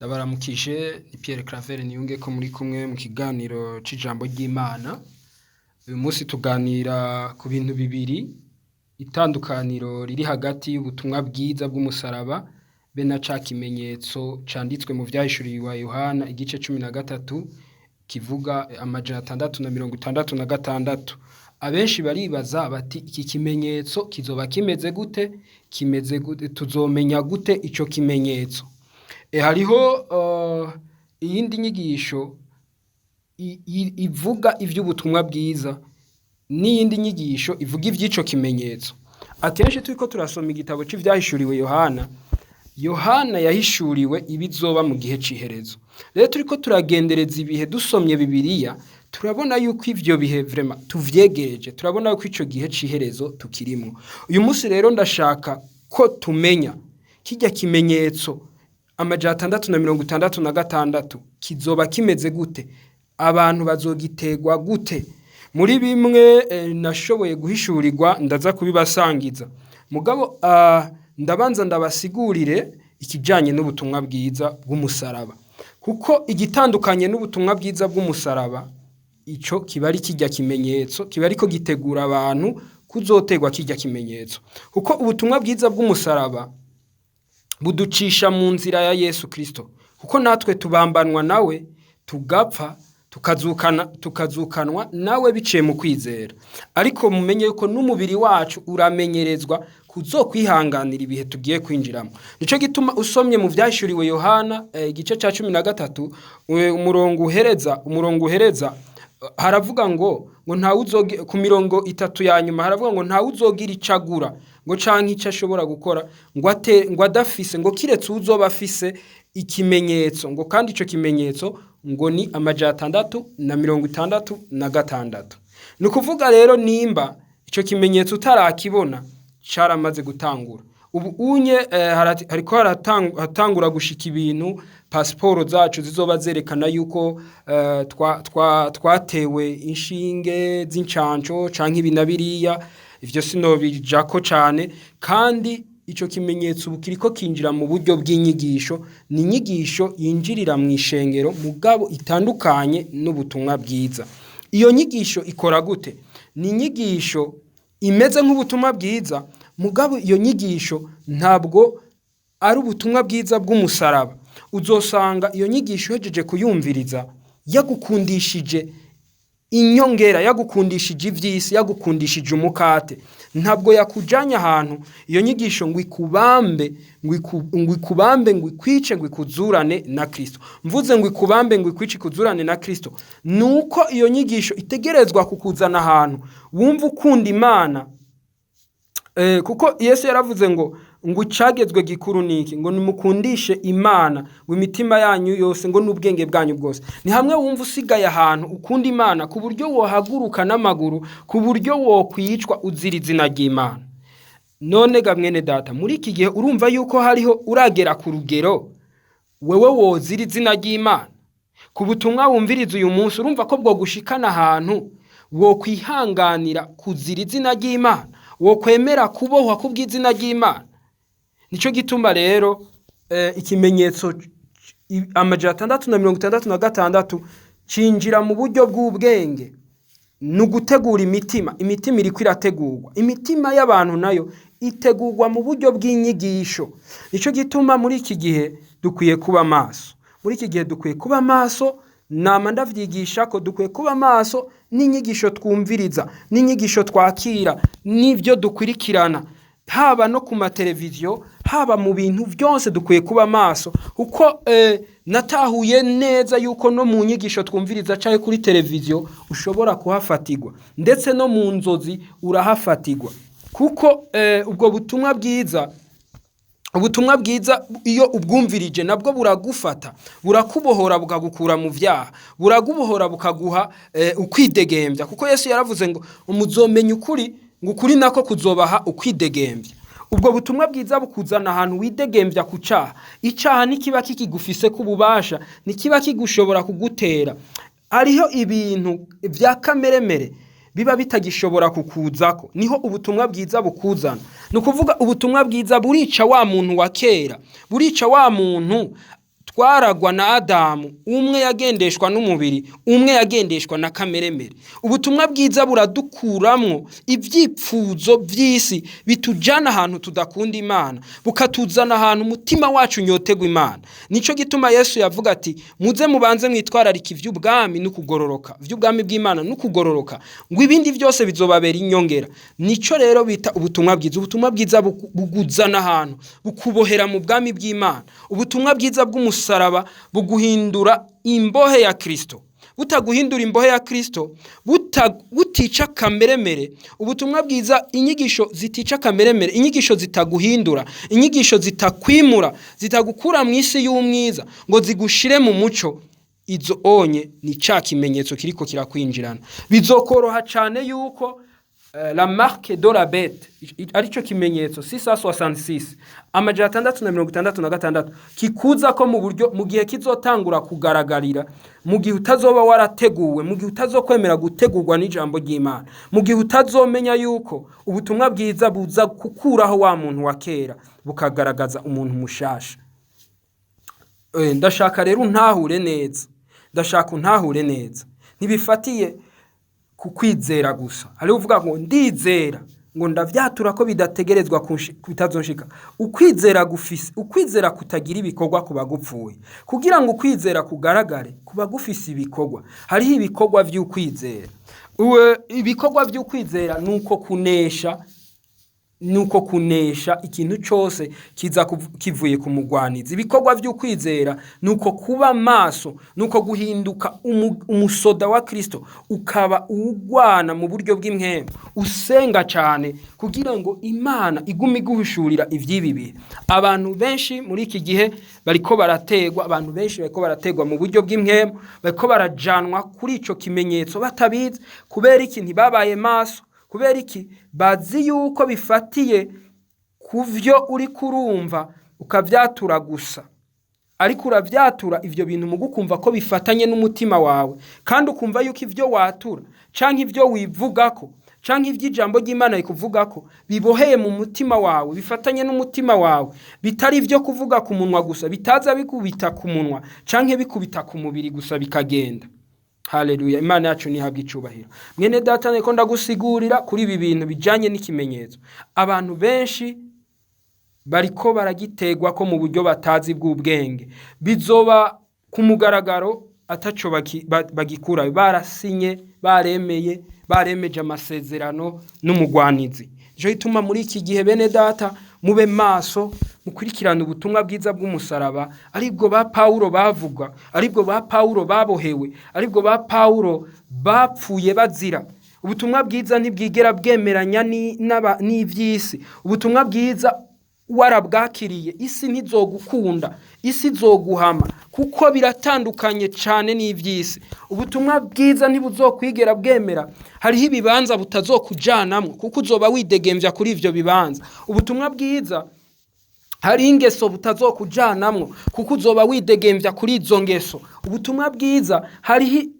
Ndabaramukije ni Pierre Claver Niyungeko muri kumwe mu kiganiro c'ijambo ry'Imana. Uyu munsi tuganira ku bintu bibiri, itandukaniro riri hagati y'ubutumwa bwiza bw'umusaraba be na ca kimenyetso canditswe mu vyahishuriwe Yohana igice 13 kivuga amajana 666. Abenshi baribaza bati iki kimenyetso kizoba kimeze gute? Tuzomenya gute ico kimenyetso? Hariho iyindi nyigisho ivuga ivy'ubutumwa bwiza n'iyindi nyigisho ivuga ivy'ico kimenyetso. Akenshi turiko turasoma igitabo c'ivyahishuriwe Yohana yahishuriwe ibizoba mu gihe c'iherezo. Rero turiko turagendereza ibihe dusomye Bibiliya, turabona yuko ivyo bihe vraiment tuvyegereje, turabona yuko ico gihe c'iherezo tukirimwo. Uyu munsi rero ndashaka ko tumenya kirya kimenyetso amajana 666 kizoba kimeze gute, abantu bazogitegwa gute. Muri bimwe nashoboye guhishurirwa ndaza kubibasangiza, mugabo ndabanza ndabasigurire ikijanye n'ubutumwa bwiza bw'umusaraba, kuko igitandukanye n'ubutumwa bwiza bw'umusaraba ico kiba ari kirya kimenyetso, kiba ariko gitegura abantu kuzotegwa kirya kimenyetso, kuko ubutumwa bwiza bw'umusaraba buducisha mu nzira ya Yesu Kristo, kuko natwe tubambanwa nawe, tugapfa, tukazukanwa nawe biciye mu kwizera. Ariko mumenye yuko n'umubiri wacu uramenyerezwa kuzokwihanganira ibihe tugiye kwinjiramo. Nico gituma usomye mu vyahishuriwe Yohana igice ca 13 umurongo uhereza haravuga ngo ntawe uzogira ku mirongo 3 ya nyuma, haravuga ngo ntawe uzogira icagura ngo canke ico ashobora gukora ngo adafise, ngo kiretse uzoba afise ikimenyetso, ngo kandi ico kimenyetso ngo ni amajana 666. Ni ukuvuga rero nimba ico kimenyetso utarakibona caramaze gutangura. Ubu unye hariko hatangura gushika ibintu, pasiporo zacu zizoba zerekana yuko twatewe inshinge z'incanco canke ibinabiriya, ivyo sinobijako cane. Kandi ico kimenyetso ubu kiriko kinjira mu buryo bw'inyigisho, ni inyigisho yinjirira mu ishengero mugabo itandukanye n'ubutumwa bwiza. Iyo nyigisho ikora gute? Ni inyigisho imeze nk'ubutumwa bwiza, mugabo iyo nyigisho ntabwo ari ubutumwa bwiza bw'umusaraba. Uzosanga iyo nyigisho uhejeje kuyumviriza yagukundishije inyongera, yagukundishije ivy'isi, yagukundishije umukate. Ntabwo yakujanye ahantu iyo nyigisho ngo ikubambe, ngo ikwice, ngo ikuzurane na Kristo. Mvuze ngo ikubambe, ngo ikwice, ikuzurane na Kristo, nuko iyo nyigisho itegerezwa kukuzana ahantu wumva ukunda Imana. Kuko Yesu yaravuze ngo icagezwe gikuru niki, ngo nimukundishe Imana imitima yanyu yose, ngo n'ubwenge bwanyu bwose. Ni hamwe wumva usigaye ahantu ukunda Imana ku buryo wohaguruka n'amaguru, ku buryo wokwicwa uzira izina ry'Imana. None ga mwene data, muri iki gihe urumva yuko hariho uragera ku rugero wewe wozira izina ry'Imana? Ku butumwa wumviriza uyu munsi urumva ko bwo gushikana ahantu wokwihanganira kuzira izina ry'Imana, wokwemera kubohwa kubw'izina ry'Imana? Nico gituma rero ikimenyetso amajana 666 cinjira mu buryo bw'ubwenge, nugutegura imitima iriko irategurwa. Imitima y'abantu nayo itegurwa mu buryo bw'inyigisho. Nico gituma muri iki gihe dukwiye kuba maso. Muri iki gihe dukwiye kuba maso, nama ndavyigisha ko dukwiye kuba maso n'inyigisho twumviriza, n'inyigisho twakira, n'ivyo dukurikirana, haba no ku mateleviziyo, haba mu bintu vyose dukwiye kuba maso. Uko natahuye neza yuko no mu nyigisho twumviriza canke kuri televiziyo ushobora kuhafatirwa, ndetse no mu nzozi urahafatirwa. Kuko ubwo butumwa bwiza iyo ubwumvirije nabwo buragufata, burakubohora, bukagukura mu vyaha, buragubohora, bukaguha ukwidegembya. Kuko Yesu yaravuze ngo muzomenya ukuri, ngo ukuri nako kuzobaha ukwidegembya. Ubwo butumwa bwiza bukuzana ahantu widegembya ku caha. Icaha nikiba kikigufise kububasha, nikiba kigushobora kugutera. Hariho ibintu vya kameremere biba bitagishobora kukuzako, niho ubutumwa bwiza bukuzana. Nukuvuga ubutumwa bwiza burica wa muntu wa kera, burica wa muntu twaragwa na Adamu, umwe yagendeshwa n'umubiri, umwe yagendeshwa na kameremere. Ubutumwa bwiza buradukuramwo ivyipfuzo vy'isi bitujana ahantu tudakunda Imana, bukatuzana ahantu umutima wacu unyotegwa Imana. Nico gituma Yesu yavuga ati muze mubanze mwitwararika ivy'ubwami n'ukugororoka, ivy'ubwami bw'Imana n'ukugororoka, ngo ibindi vyose bizobabera inyongera. Nico rero bita ubutumwa bwiza. Ubutumwa bwiza buguzana ahantu, bukubohera mu bwami bw'Imana. Ubutumwa bwiza bw'umusaraba buguhindura imbohe ya Kristo. Butaguhindura imbohe ya Kristo, butica kameremere. Ubutumwa bwiza, inyigisho zitica kameremere, inyigisho zitaguhindura, inyigisho zitakwimura, zitagukura mu isi y'umwiza ngo zigushire mu muco. Izo onye ni ca kimenyetso kiriko kirakwinjirana. Bizokoroha cane yuko la marque de la bête, arico kimenyetso 666 amajana 666 kikuza ko mu buryo mu gihe kizotangura kugaragarira, mu gihe utazoba warateguwe, mu gihe utazokwemera gutegurwa n'ijambo ry'Imana, mu gihe utazomenya yuko ubutumwa bwiza buza kukuraho wa muntu wa kera bukagaragaza umuntu mushasha. Ndashaka rero untahure neza, ntibifatiye kukwizera gusa. Hari uvuga ngo ndizera, ngo ndavyatura ko bidategerezwa bitazonshika. Ukwizera kutagira ibikorwa kuba gupfuye. Kugira ngo ukwizera kugaragare kuba gufise ibikorwa. Hariho ibikorwa vy'ukwizera. Ibikorwa vy'ukwizera nuko kunesha ikintu cyose kiza kivuye ku mugwanizi. Ibikorwa vy'ukwizera nuko kuba maso, nuko guhinduka umusoda wa Kristo, ukaba ugwana mu buryo bw'impwemu, usenga cyane kugira ngo Imana igume iguhishurira ivyibibi. Abantu benshi muri iki gihe bariko barategwa mu buryo bw'impwemu, bariko barajanwa kuri ico kimenyetso batabizi. Kubera iki? Ntibabaye maso. Kubera iki? Bazi yuko bifatiye kuvyo uri kurumva ukavyatura gusa. Ariko uravyatura ivyo bintu mu gukumva ko bifatanye n'umutima wawe, kandi ukumva yuko ivyo watura canke ivyo wivugako canke ivy'ijambo ry'Imana ikuvugako biboheye mu mutima wawe, bifatanye n'umutima wawe, bitari ivyo kuvuga ku munwa gusa, bitaza bikubita ku munwa canke bikubita ku mubiri gusa bikagenda. Haleluya, Imana yacu nihabwa icubahiro. Mwene data, neko ndagusigurira kuri ibi bintu bijanye n'ikimenyetso. Abantu benshi bariko baragitegwa ko mu buryo batazi bw'ubwenge. Bizoba ku mugaragaro ataco bagikura. Barasinye, baremeje amasezerano n'umugwanizi. Nico gituma muri iki gihe bene data mube maso, mukurikirana ubutumwa bwiza bw'umusaraba. Aribwo ba Paulo bavuga, aribwo ba Paulo babohewe, aribwo ba Paulo bapfuye bazira. Ubutumwa bwiza ntibwigera bwemeranya n'ivy'isi. Ubutumwa bwiza warabwakiriye, isi ntizogukunda, isi zoguhama, kuko biratandukanye cyane n'ivy'isi. Ubutumwa bwiza ntibuzokwigera bwemera hariho ibibanza butazokujanamwo, kuko uzoba widegemvya kuri ivyo bibanza. Ubutumwa bwiza hari ingeso butazokujanamwo, kuko uzoba widegemvya kuri izo ngeso. Ubutumwa bwiza hari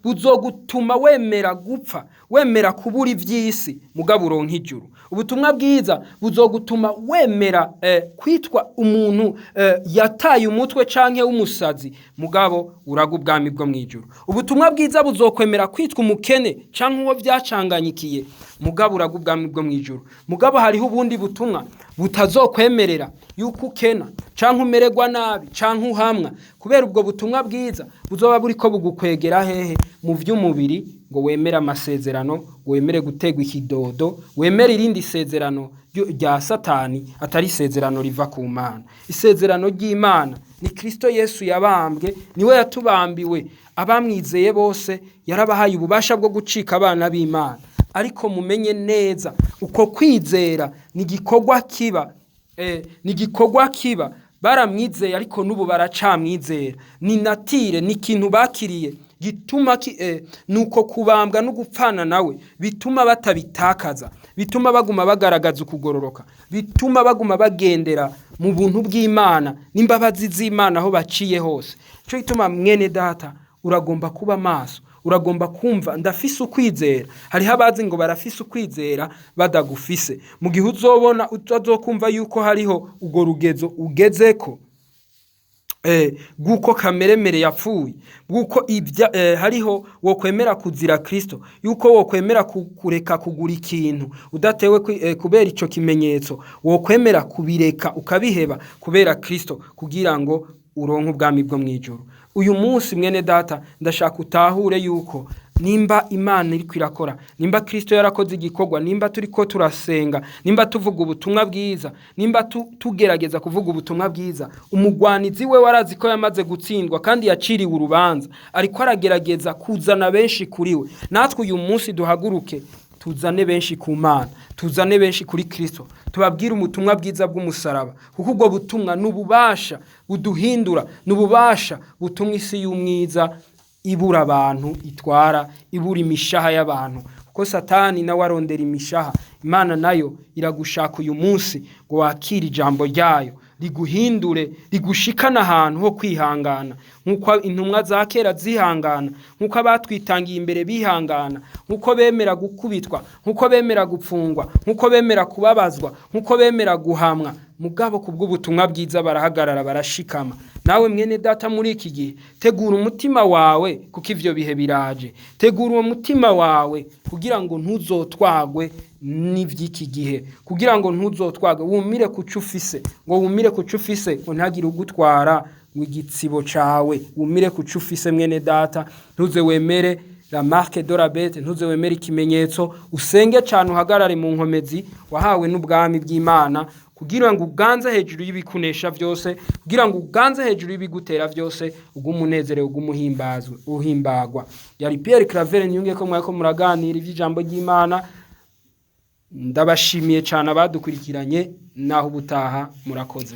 buzogutuma wemera gupfa, wemera kubura ivy'isi mugabo uronka ijuru. Ubutumwa bwiza buzogutuma wemera kwitwa umuntu yataye umutwe canke w'umusazi mugabo uraga ubwami bwo mwijuru. Ubutumwa bwiza buzokwemera kwitwa umukene canke uwo vyacanganyikiye mugabo uraga ubwami bwo mwijuru. Mugabo hariho ubundi butumwa butazokwemerera yuko ukena canke umererwa nabi canke uhamwa. Kubera ubwo butumwa bwiza buzoba buriko bugukwegera hehe? Mu vy'umubiri, ngo wemere amasezerano, ngo wemere gutegwa ikidodo, wemere irindi sezerano rya Satani atari isezerano riva ku Mana. Isezerano ry'Imana ni Kristo Yesu yabambwe, niwe yatubambiwe. Abamwizeye bose yarabahaye ububasha bwo gucika abana b'Imana. Ariko mumenye neza uko kwizera ni igikorwa kiba, baramwizeye ariko n'ubu baracamwizera. Ni natire, ni ikintu bakiriye gituma nuko kubambwa no gupfana nawe bituma batabitakaza, bituma baguma bagaragaza ukugororoka, bituma baguma bagendera mu buntu bw'Imana n'imbabazi z'Imana aho baciye hose. Cyo gituma mwene data uragomba kuba maso, uragomba kumva ndafise ukwizera. Hariho abazi ngo barafise ukwizera badagufise. Mu gihe uzobona utazokumva yuko hariho ugo rugezo ugezeko, bw'uko kameremere yapfuye, bw'uko hariho wokwemera kuzira Kristo, yuko wokwemera kureka kugura ikintu udatewe kubera ico kimenyetso, wokwemera kubireka ukabiheba kubera Kristo kugira ngo uronke ubwami bwo mwijuru. Uyu munsi mwene data ndashaka utahure yuko nimba Imana iriko irakora, nimba Kristo yarakoze igikorwa, nimba turiko turasenga, nimba tuvuga ubutumwa bwiza, nimba tugerageza kuvuga ubutumwa bwiza, umugwanizi we warazi ko yamaze gutsindwa kandi yaciriwe urubanza, ariko aragerageza kuzana benshi kuri we. Natwe uyu munsi duhaguruke tuzane benshi ku Mana, tuzane benshi kuri Kristo, tubabwire umutumwa bwiza bw'umusaraba, kuko ubwo butumwa n'ububasha buduhindura, n'ububasha butumwa isi y'umwiza ibura abantu itwara, ibura imishaha y'abantu, kuko Satani nawe arondera imishaha. Imana nayo iragushaka uyu munsi ngo wakire ijambo ryayo riguhindure, rigushikana ahantu ho kwihangana, nkuko intumwa za kera zihangana, nkuko abatwitangiye imbere bihangana, nkuko bemera gukubitwa, nkuko bemera gupfungwa, nkuko bemera kubabazwa, nkuko bemera guhamwa, mugabo kubw'ubutumwa bwiza barahagarara barashikama. Nawe mwene data muri iki gihe tegura umutima wawe, kuko ivyo bihe biraje. Tegura uwo mutima wawe kugira ngo ntuzotwagwe n'ivy'iki gihe, kugira ngo ntuzotwagwe, wumire kuco ufise, ngo wumire kuco ufise, ngo ntagire ugutwara w'igitsibo cawe. Wumire kuco ufise mwene data, ntuze wemere la marque de la bête, ntuze wemere ikimenyetso, usenge cyane, uhagarare mu nkomezi wahawe n'ubwami bw'Imana, kugira ngo uganze hejuru y'ibikunesha byose, kugira ngo uganze hejuru y'ibigutera byose, ugumunezerewe, uhimbagwa. Yari Pierre Claver Nyunge ko mwako muraganira ivy'ijambo ry'Imana. Ndabashimiye cyane abadukurikiranye, naho ubutaha murakoze.